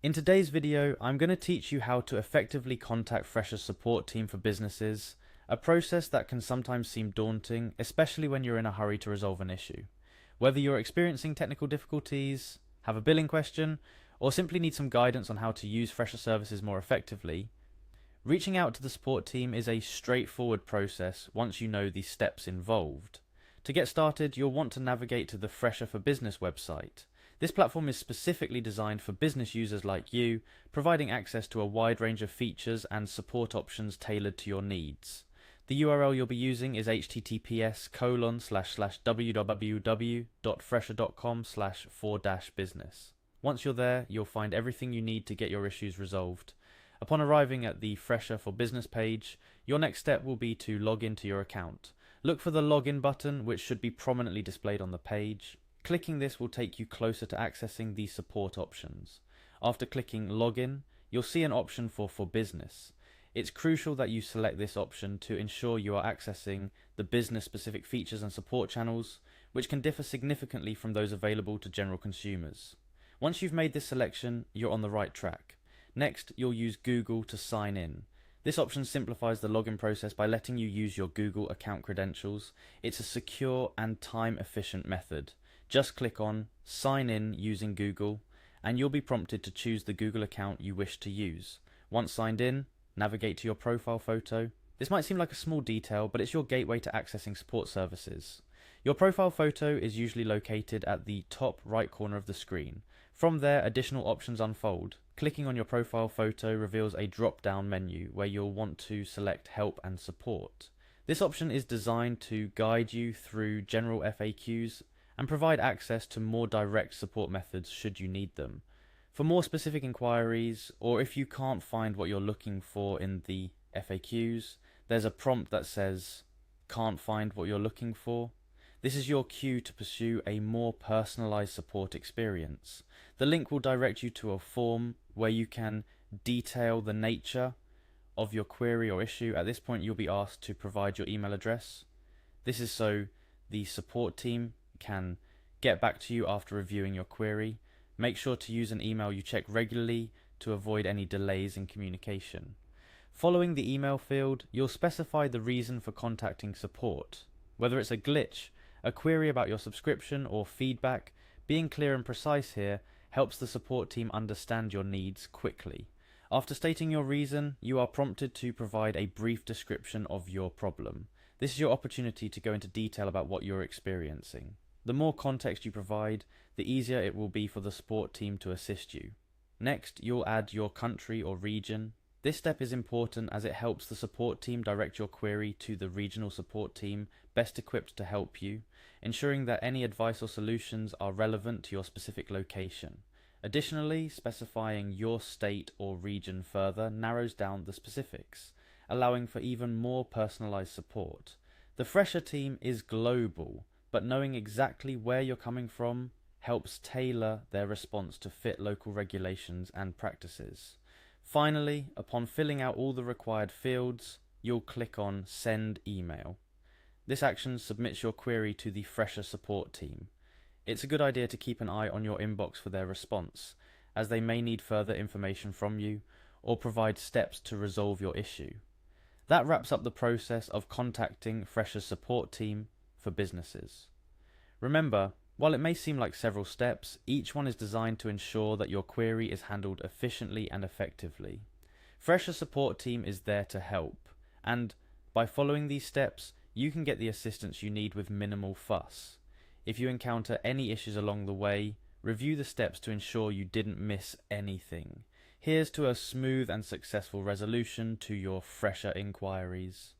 In today's video, I'm going to teach you how to effectively contact Fresher's support team for businesses, a process that can sometimes seem daunting, especially when you're in a hurry to resolve an issue. Whether you're experiencing technical difficulties, have a billing question, or simply need some guidance on how to use Fresher services more effectively, reaching out to the support team is a straightforward process once you know the steps involved. To get started, you'll want to navigate to the Fresher for Business website. This platform is specifically designed for business users like you, providing access to a wide range of features and support options tailored to your needs. The URL you'll be using is https://www.fresher.com/for-business. Once you're there, you'll find everything you need to get your issues resolved. Upon arriving at the Fresher for Business page, your next step will be to log into your account. Look for the login button, which should be prominently displayed on the page. Clicking this will take you closer to accessing the support options. After clicking Login, you'll see an option for Business. It's crucial that you select this option to ensure you are accessing the business-specific features and support channels, which can differ significantly from those available to general consumers. Once you've made this selection, you're on the right track. Next, you'll use Google to sign in. This option simplifies the login process by letting you use your Google account credentials. It's a secure and time-efficient method. Just click on Sign In using Google, and you'll be prompted to choose the Google account you wish to use. Once signed in, navigate to your profile photo. This might seem like a small detail, but it's your gateway to accessing support services. Your profile photo is usually located at the top right corner of the screen. From there, additional options unfold. Clicking on your profile photo reveals a drop-down menu where you'll want to select Help and Support. This option is designed to guide you through general FAQs and provide access to more direct support methods should you need them. For more specific inquiries, or if you can't find what you're looking for in the FAQs, there's a prompt that says, "Can't find what you're looking for." This is your cue to pursue a more personalized support experience. The link will direct you to a form where you can detail the nature of your query or issue. At this point, you'll be asked to provide your email address. This is so the support team can get back to you after reviewing your query. Make sure to use an email you check regularly to avoid any delays in communication. Following the email field, you'll specify the reason for contacting support. Whether it's a glitch, a query about your subscription, or feedback, being clear and precise here helps the support team understand your needs quickly. After stating your reason, you are prompted to provide a brief description of your problem. This is your opportunity to go into detail about what you're experiencing. The more context you provide, the easier it will be for the support team to assist you. Next, you'll add your country or region. This step is important as it helps the support team direct your query to the regional support team best equipped to help you, ensuring that any advice or solutions are relevant to your specific location. Additionally, specifying your state or region further narrows down the specifics, allowing for even more personalized support. The Fresher team is global, but knowing exactly where you're coming from helps tailor their response to fit local regulations and practices. Finally, upon filling out all the required fields, you'll click on Send Email. This action submits your query to the Fresher support team. It's a good idea to keep an eye on your inbox for their response, as they may need further information from you or provide steps to resolve your issue. That wraps up the process of contacting Fresher's support team for businesses. Remember, while it may seem like several steps, each one is designed to ensure that your query is handled efficiently and effectively. Fresher's support team is there to help, and by following these steps, you can get the assistance you need with minimal fuss. If you encounter any issues along the way, review the steps to ensure you didn't miss anything. Here's to a smooth and successful resolution to your Fresher inquiries.